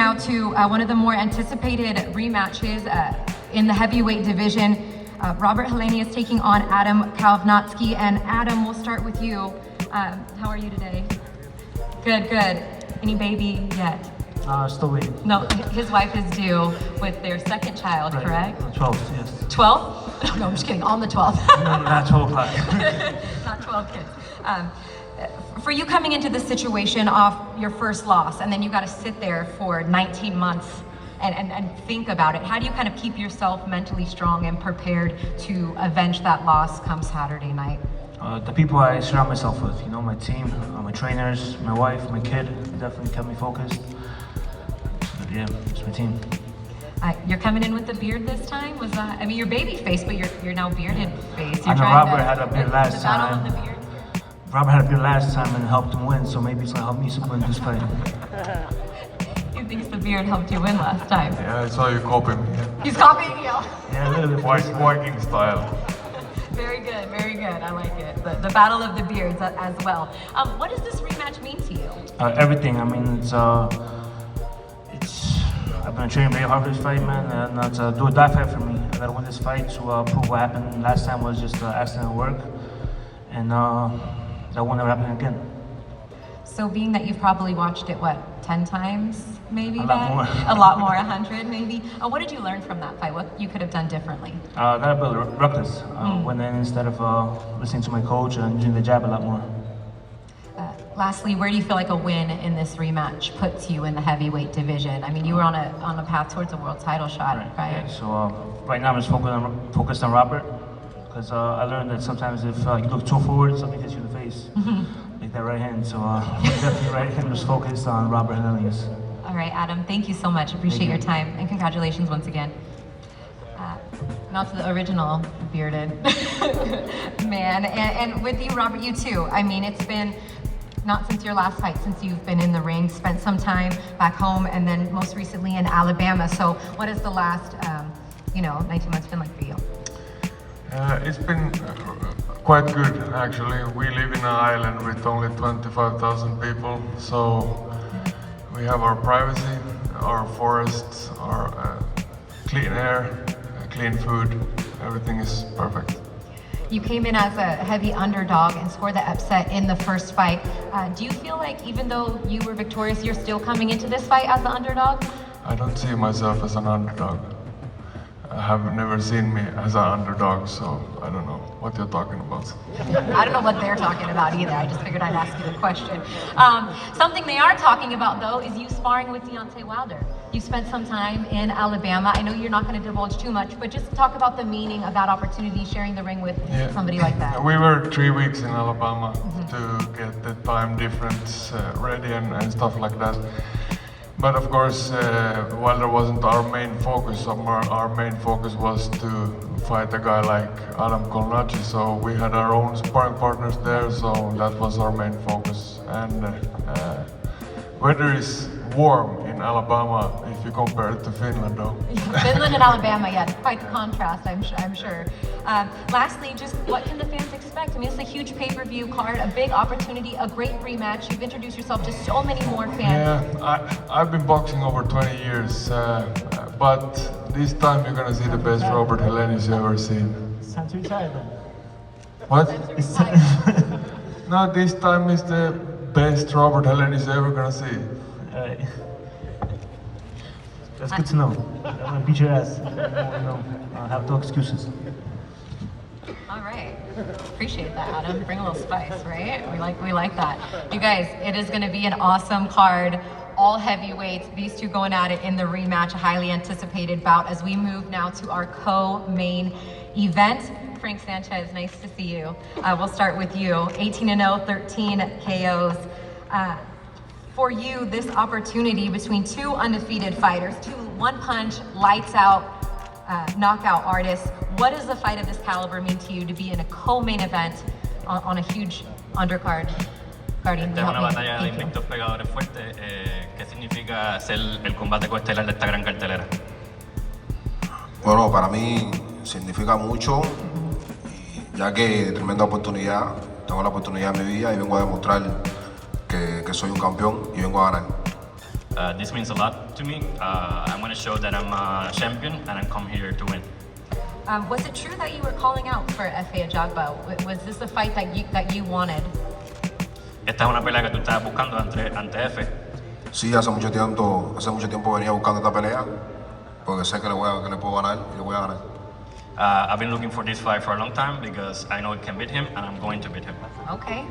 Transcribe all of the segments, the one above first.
now to one of the more anticipated rematches in the heavyweight division. Robert Helenius is taking on Adam Kalinowski, and Adam, we'll start with you. How are you today? Good, good. Any baby yet? Still waiting. No, his wife is due with their second child, right. Correct? 12th, yes. 12th? No, I'm just kidding, on the 12th. No, not 12 o'clock. Not 12 kids. For you coming into this situation off your first loss, and then you got to sit there for 19 months and think about it, how do you kind of keep yourself mentally strong and prepared to avenge that loss come Saturday night? The people I surround myself with, you know, my team, my trainers, my wife, my kid, definitely kept me focused. But yeah, it's my team. You're coming in with the beard this time? Was that, I mean, you're baby face, but you're now bearded face. I know Robert had a beard last time. The beard? Robert had a beard last time and helped him win, so maybe it's gonna help me win this fight. He thinks the beard helped you win last time. Yeah, I saw you copy me. He's copying you. Yeah, a little bit. Viking style. Very good, very good. I like it. The battle of the beards as well. What does this rematch mean to you? Everything. I mean, it's. I've been training very hard for this fight, man, and it's a do or die fight for me. I gotta win this fight to prove what happened last time was just accident at work, and that won't never happen again. So being that you've probably watched it, what, 10 times maybe? A lot more. A lot more, 100 maybe. What did you learn from that fight? What you could have done differently? I gotta build reckless. Went in instead of listening to my coach and using the jab a lot more. Lastly, where do you feel like a win in this rematch puts you in the heavyweight division? I mean, you were on a path towards a world title shot, right? Yeah, so right now I'm just focused on Robert, because I learned that sometimes if you look too forward, something hits you in the face. Like that right hand, so definitely right hand was focused on Robert Helenius. All right, Adam, thank you so much. Appreciate your time, and congratulations once again. Now to the original bearded man, and with you, Robert, you too. I mean, it's been not since your last fight, since you've been in the ring, spent some time back home, and then most recently in Alabama. So what has the last, 19 months been like for you? It's been quite good, actually. We live in an island with only 25,000 people, so we have our privacy, our forests, our clean air, clean food. Everything is perfect. You came in as a heavy underdog and scored the upset in the first fight. Do you feel like even though you were victorious, you're still coming into this fight as the underdog? I don't see myself as an underdog. I have never seen me as an underdog, so I don't know what you're talking about. I don't know what they're talking about either. I just figured I'd ask you the question. Something they are talking about, though, is you sparring with Deontay Wilder. You spent some time in Alabama. I know you're not going to divulge too much, but just talk about the meaning of that opportunity, sharing the ring with somebody like that. We were 3 weeks in Alabama to get the time difference ready and stuff like that. But of course, Wilder wasn't our main focus. Our main focus was to fight a guy like Adam Kalinowski. So we had our own sparring partners there, so that was our main focus. And weather is warm in Alabama if you compare it to Finland, though. Finland and Alabama, yeah, quite the contrast, I'm sure. Lastly, just what can the fans expect? I mean, it's a huge pay-per-view card, a big opportunity, a great rematch. You've introduced yourself to so many more fans. Yeah, I've been boxing over 20 years, but this time you're gonna see the best Robert Helenius you've ever seen. It's time to retire then. What? No, this time is the best Robert Helenius you're ever gonna see. That's good to know. I'm gonna beat your ass. Have no excuses. All right, appreciate that, Adam. Bring a little spice, right? We like that. You guys, it is going to be an awesome card. All heavyweights. These two going at it in the rematch. A highly anticipated bout as we move now to our co-main event. Frank Sanchez, nice to see you. We'll start with you. 18-0, 13 KOs. For you, this opportunity between two undefeated fighters, two one-punch, lights-out, knockout artists. What does a fight of this caliber mean to you to be in a co-main event on a huge undercard? Es una batalla de invictos pegadores fuertes. ¿Qué significa ser el combate coestelar de esta gran cartelera? Bueno, para mí significa mucho, ya que tremenda oportunidad. Tengo la oportunidad en mi vida y vengo a demostrar que soy un campeón y vengo a ganar. This means a lot to me. I'm going to show that I'm a champion and I'm come here to win. Was it true that you were calling out for F.A. Ajagba? Was this a fight that you wanted? Esta es una pelea que tú estabas buscando ante F. Sí, hace mucho tiempo venía buscando esta pelea, porque sé que le puedo ganar y le voy a ganar. I've been looking for this fight for a long time because I know I can beat him and I'm going to beat him. Okay,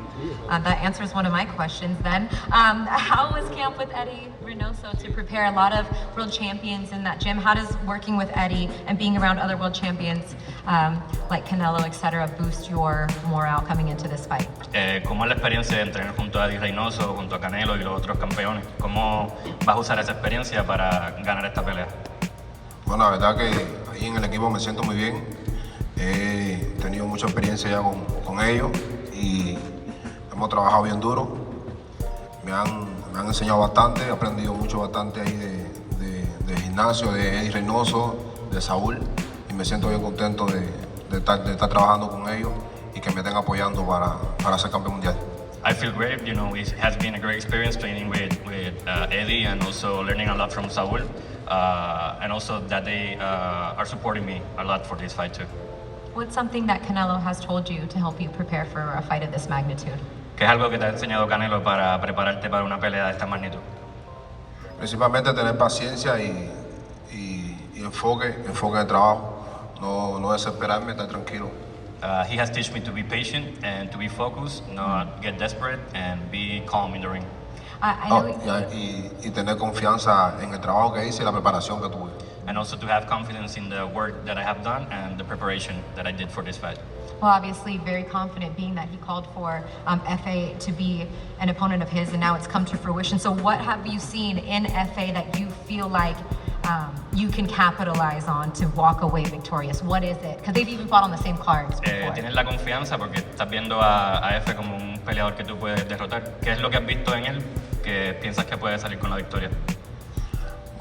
that answers one of my questions then. How was camp with Eddie Reynoso to prepare a lot of world champions in that gym? How does working with Eddie and being around other world champions like Canelo, etc., boost your morale coming into this fight? ¿Cómo es la experiencia de entrenar junto a Eddie Reynoso, junto a Canelo y los otros campeones? ¿Cómo vas a usar esa experiencia para ganar esta pelea? Bueno, la verdad que ahí en el equipo me siento muy bien. He tenido mucha experiencia ya con ellos y hemos trabajado bien duro. Me han enseñado bastante, he aprendido bastante ahí de gimnasio, de Eddie Reynoso, de Saúl, y me siento bien contento de estar trabajando con ellos y que me estén apoyando para ser campeón mundial. I feel great. You know, it has been a great experience training with Eddie and also learning a lot from Saúl. And also that they are supporting me a lot for this fight too. What's something that Canelo has told you to help you prepare for a fight of this magnitude? ¿Qué es algo que te ha enseñado Canelo para prepararte para una pelea de esta magnitud? Principalmente tener paciencia y enfoque de trabajo, no desesperarme, estar tranquilo. He has taught me to be patient and to be focused, not get desperate, and be calm in the ring. Y tener confianza en el trabajo que hice y la preparación que tuve. And also to have confidence in the work that I have done and the preparation that I did for this fight. Well, obviously very confident being that he called for F.A. to be an opponent of his and now it's come to fruition. So what have you seen in F.A. that you feel like you can capitalize on to walk away victorious? What is it? Because they've even fought on the same cards before. Tienes la confianza porque estás viendo a F como un peleador que tú puedes derrotar. ¿Qué es lo que has visto en él que piensas que puede salir con la victoria?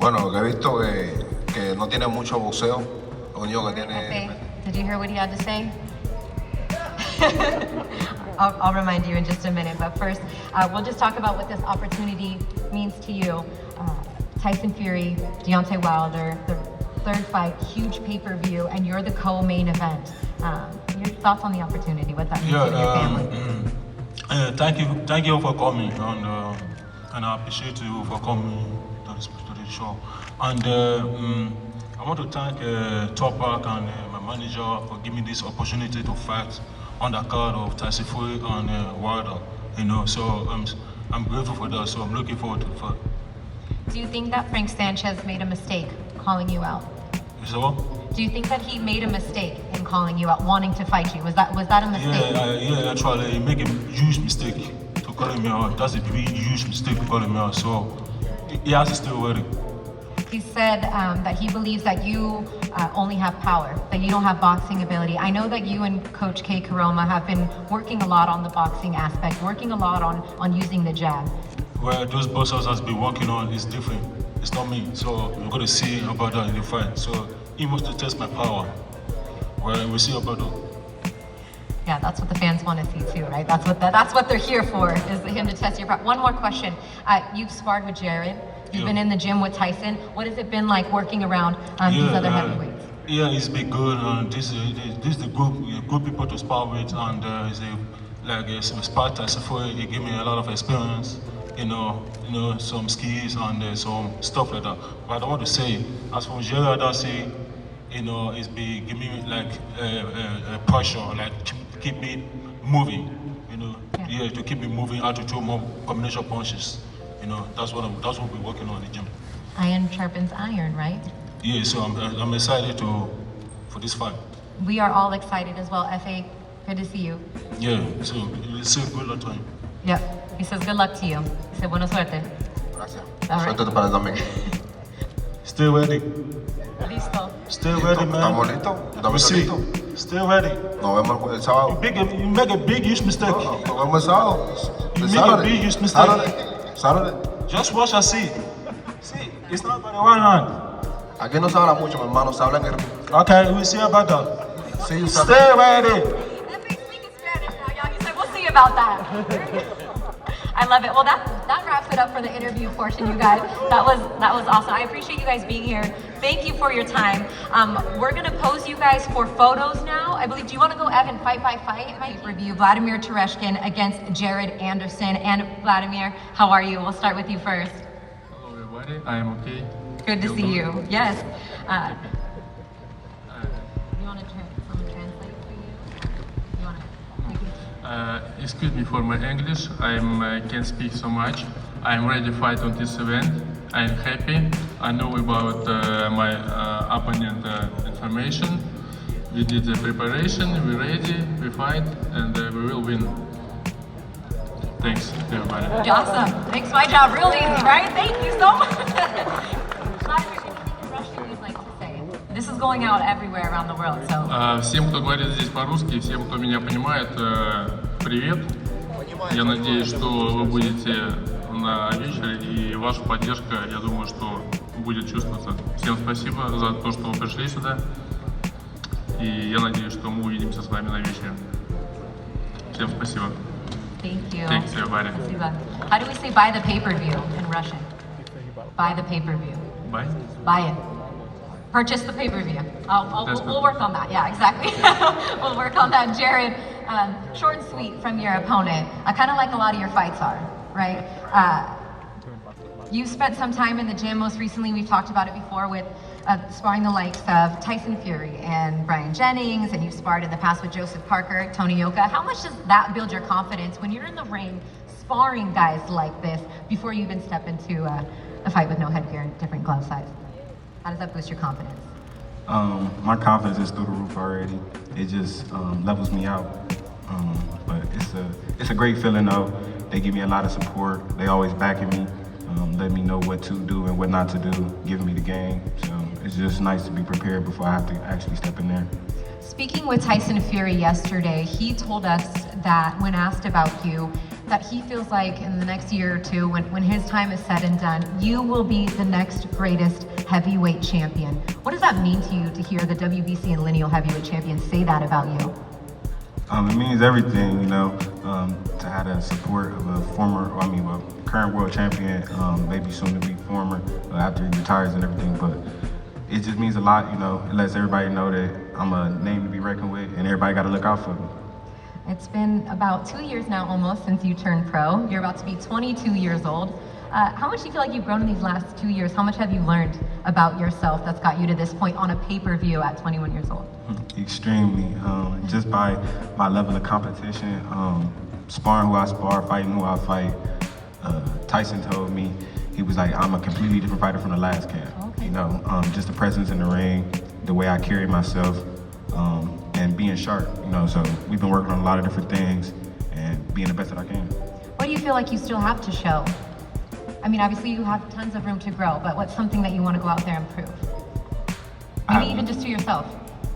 Bueno, lo que he visto que no tiene mucho boxeo, lo único que tiene... F.A., did you hear what he had to say? I'll remind you in just a minute, but first, we'll just talk about what this opportunity means to you. Tyson Fury, Deontay Wilder, the third fight, huge pay-per-view, and you're the co-main event. Your thoughts on the opportunity, what that means to your family? Thank you for coming, and I appreciate you for coming to the show. And I want to thank Tupac and my manager for giving me this opportunity to fight on the card of Tyson Fury and Wilder. You know, so I'm grateful for that. So I'm looking forward to the fight. Do you think that Frank Sanchez made a mistake calling you out? So what? Do you think that he made a mistake in calling you out, wanting to fight you? Was that a mistake? Yeah, actually, he made a huge mistake to call me out. That's a really huge mistake to call me out. So he has to stay ready. He said that he believes that you only have power, that you don't have boxing ability. I know that you and Coach K. Karoma have been working a lot on the boxing aspect, working a lot on using the jab. Where those boxers has been working on is different. It's not me, so we're going to see about that in the fight. So he wants to test my power. Well, we'll see about that. Yeah, that's what the fans want to see too, right? That's what they're here for, is him to test your power. One more question. You've sparred with Jared. You've been in the gym with Tyson. What has it been like working around these other heavyweights? Yeah, it's been good. This is the good people to spar with, and some Sparta. He gave me a lot of experience. You know, some skills and some stuff like that. But I want to say, as for Gerard, I say, you know, it's been giving me like pressure, like keep me moving. You know, to keep me moving, how to throw more combination punches. You know, that's what we're working on in the gym. Iron sharpens iron, right? Yeah, so I'm excited for this fight. We are all excited as well. F.A., good to see you. Yeah, so it's a good luck to him. Yep. He says good luck to you. He said buena suerte. Gracias. All right. Suerte para ti también. Stay ready. Listo. Stay ready, man. ¿Estamos listos? We'll ¿Estamos see. listos? Stay ready. Nos vemos el sábado. You make a big, huge mistake. Nos vemos el sábado. You make a big, huge mistake. Saturday. Just watch and see. See, it's not by the one hand. Aquí no se habla mucho, mi hermano, se habla en el ring. Okay, we'll see about that. See you Saturday. Stay ready. F.A. speaking Spanish now, y'all. He said we'll see about that. I love it. Well, that wraps it up for the interview portion, you guys. That was awesome. I appreciate you guys being here. Thank you for your time. We're gonna pose you guys for photos now. I believe, do you want to go, Evan, fight by fight? Might review Vladimir Tereshkin against Jared Anderson. And Vladimir, how are you? We'll start with you first. Hello everybody, I am okay. Good to see you. Yes. You want to someone translate for you? You want to? Excuse me for my English, I can't speak so much. I'm ready to fight on this event. I'm happy. I know about my opponent information. We did the preparation, we're ready, we fight, and we will win. Thanks, everybody. Awesome. Makes my job real easy, right? Thank you so much. Vladimir, anything in Russian you'd like to say? This is going out everywhere around the world, so. Всем, кто говорит здесь по-русски, всем, кто меня понимает, привет. Я надеюсь, что вы будете на вечере, и ваша поддержка, я думаю, что будет чувствоваться. Всем спасибо за то, что вы пришли сюда, и я надеюсь, что мы увидимся с вами на вечере. Всем спасибо. Thank you. Thanks, everybody. How do we say buy the pay-per-view in Russian? Buy the pay-per-view. Bye. Buy it. Purchase the pay-per-view. We'll work on that. Yeah, exactly. We'll work on that. Jared, short and sweet from your opponent. Kind of like a lot of your fights are, right? You spent some time in the gym. Most recently, we've talked about it before with sparring the likes of Tyson Fury and Brian Jennings, and you've sparred in the past with Joseph Parker, Tony Yoka. How much does that build your confidence when you're in the ring sparring guys like this before you even step into a fight with no headgear and different glove size? How does that boost your confidence? My confidence is through the roof already. It just levels me out. But it's a great feeling though. They give me a lot of support. They always backing me, letting me know what to do and what not to do, giving me the game. So it's just nice to be prepared before I have to actually step in there. Speaking with Tyson Fury yesterday, he told us that when asked about you, that he feels like in the next year or two, when his time is said and done, you will be the next greatest heavyweight champion. What does that mean to you to hear the WBC and lineal heavyweight champion say that about you? It means everything, you know, to have the support of a current world champion, maybe soon to be former, after he retires and everything, but it just means a lot, you know. It lets everybody know that I'm a name to be reckoned with and everybody got to look out for me. It's been about 2 years now almost since you turned pro. You're about to be 22 years old. How much do you feel like you've grown in these last 2 years? How much have you learned about yourself that's got you to this point on a pay-per-view at 21 years old? Extremely, just by my level of competition, sparring who I spar, fighting who I fight. Tyson told me, he was like, I'm a completely different fighter from the last camp. Okay. You know, just the presence in the ring, the way I carry myself, and being sharp, you know, so we've been working on a lot of different things and being the best that I can. What do you feel like you still have to show? I mean, obviously you have tons of room to grow, but what's something that you want to go out there and prove? Maybe even just to yourself.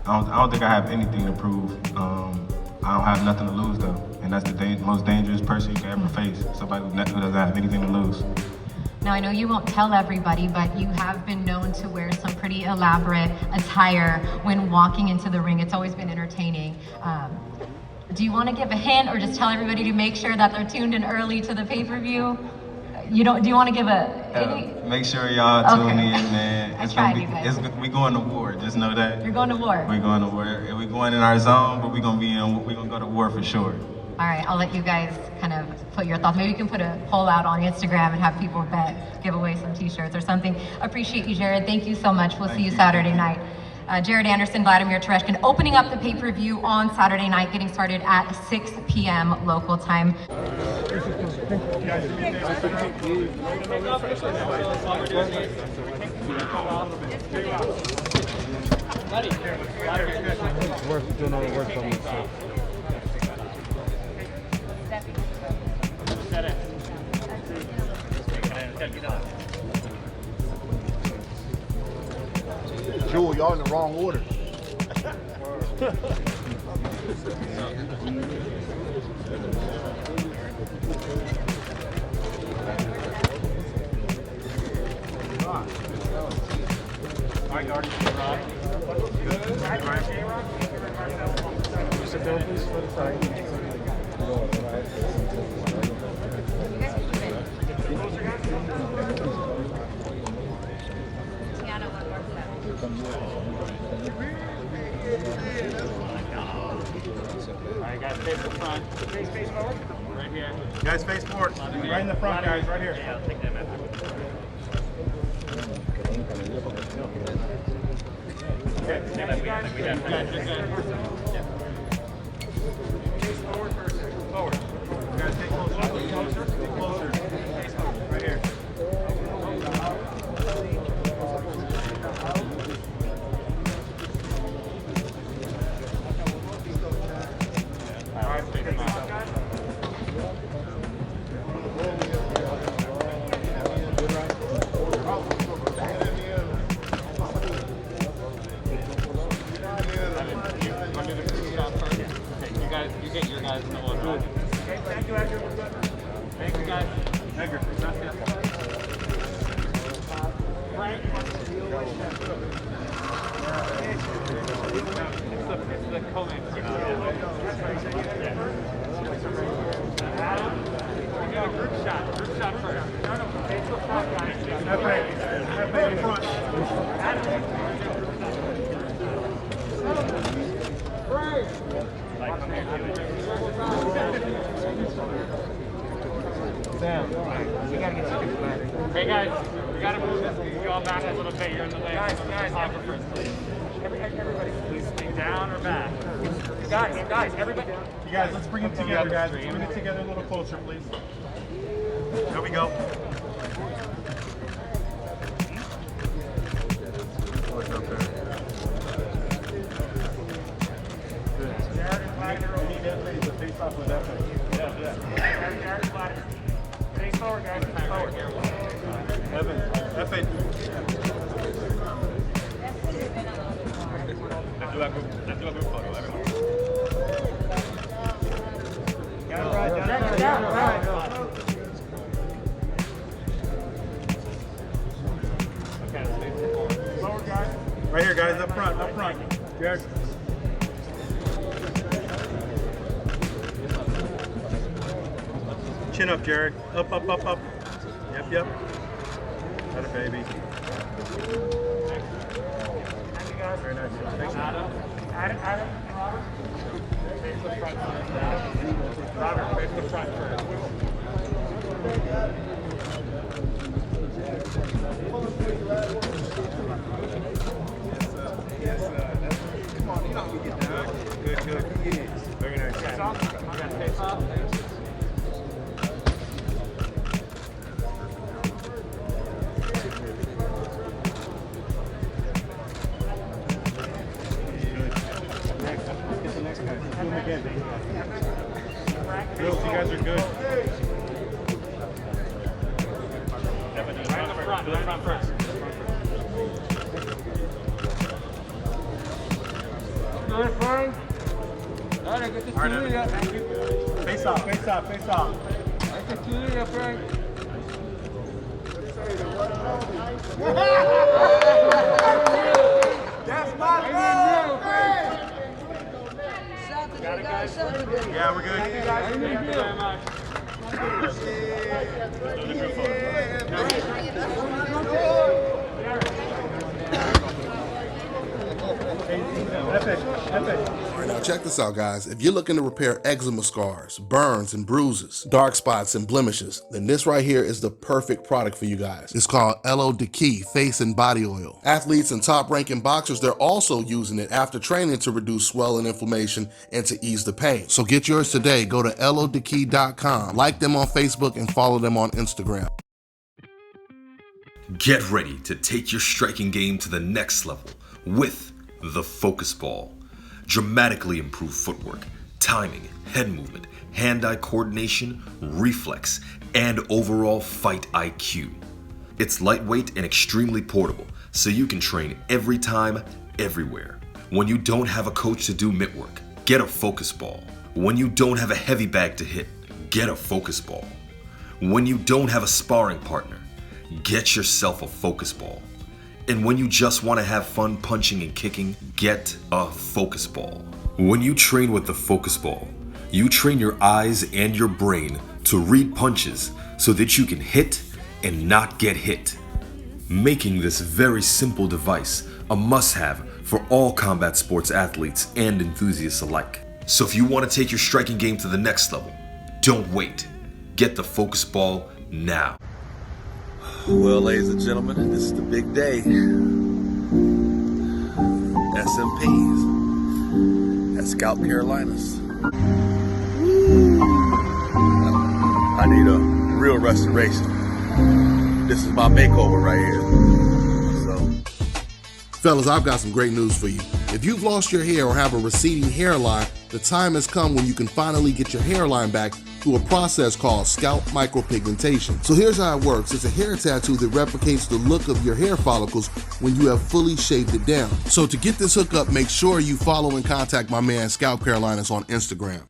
I don't think I have anything to prove. I don't have nothing to lose though, and that's the most dangerous person you can ever face, somebody who doesn't have anything to lose. Now, I know you won't tell everybody, but you have been known to wear some pretty elaborate attire when walking into the ring. It's always been entertaining. Do you want to give a hint or just tell everybody to make sure that they're tuned in early to the pay-per-view? Do you want to give any? Make sure y'all tune in, man. I tried, you guys. We going to war, just know that. You're going to war. We're going to war. And we're going in our zone, but we're gonna go to war for sure. All right, I'll let you guys kind of put your thoughts. Maybe you can put a poll out on Instagram and have people bet, give away some t-shirts or something. Appreciate you, Jared. Thank you so much. We'll see you Saturday night. Jared Anderson, Vladimir Tereshkin, opening up the pay-per-view on Saturday night, getting started at 6 p.m. local time. Jewel, y'all in the wrong order. Hi, Guardian. Good. Sit down, please, for the fight. Alright guys, face the front. Face forward. Right here. Guys, face forward. Right in the front, guys, right here. Yeah, I'll take that method. Okay, next guys. Face forward first. Forward. You guys take closer. Closer. Closer. Face forward. Right here. You get your guys in the one. Okay, thank you, Edgar. Thank you, guys. Edgar, gracias. Frank. It's the co-main. Adam, we got a group shot. Group shot first. No, face the front, guys. F8 in front. Adam. Sam, we gotta get some back. Hey guys, we gotta move this. You all back a little bit. You're in the way. Guys, photographers, please. Everybody, please stay down or back. Guys, everybody. You guys, let's bring it together, guys. Let's bring it together a little closer, please. There we go. Face off with that face. Face forward, guys. Forward. Evan, F8. Let's do a group photo, everyone. Down. Okay, let's face forward. Forward, guys. Right here, guys. Up front. Jared. Chin up, Jared. Up. Yep. Got it, baby. Thank you, guys. Very nice. Thanks, Adam, Robert. Face the front. Robert, face the front first. Yes, come on, you know how we get down. Good. Very nice. Face off. Face off. Girls, you guys are good. Right in the front first. Good, Frank. All right, good to see you. Thank you. Face off. Nice to see you, Frank. That's my ball, Frank. Got it, guys? Yeah, we're good. Thank you guys. Thank you very much. All right, now check this out, guys. If you're looking to repair eczema scars, burns and bruises, dark spots and blemishes, then this right here is the perfect product for you guys. It's called LO Decay Face and Body Oil. Athletes and top-ranking boxers, they're also using it after training to reduce swelling, inflammation, and to ease the pain. So get yours today. Go to lodecay.com, like them on Facebook, and follow them on Instagram. Get ready to take your striking game to the next level with the Focus Ball. Dramatically improved footwork, timing, head movement, hand-eye coordination, reflex, and overall fight IQ. It's lightweight and extremely portable, so you can train every time, everywhere. When you don't have a coach to do mitt work, get a Focus Ball. When you don't have a heavy bag to hit, get a Focus Ball. When you don't have a sparring partner, get yourself a Focus Ball. And when you just want to have fun punching and kicking, get a Focus Ball. When you train with the Focus Ball, you train your eyes and your brain to read punches so that you can hit and not get hit. Making this very simple device a must-have for all combat sports athletes and enthusiasts alike. So if you want to take your striking game to the next level, don't wait. Get the Focus Ball now. Well, ladies and gentlemen, this is the big day. SMPs at ScalpCarolinas. I need a real restoration. This is my makeover right here. Fellas, I've got some great news for you. If you've lost your hair or have a receding hairline, the time has come when you can finally get your hairline back through a process called scalp micropigmentation. So here's how it works. It's a hair tattoo that replicates the look of your hair follicles when you have fully shaved it down. So to get this hookup, make sure you follow and contact my man ScalpCarolinas on Instagram.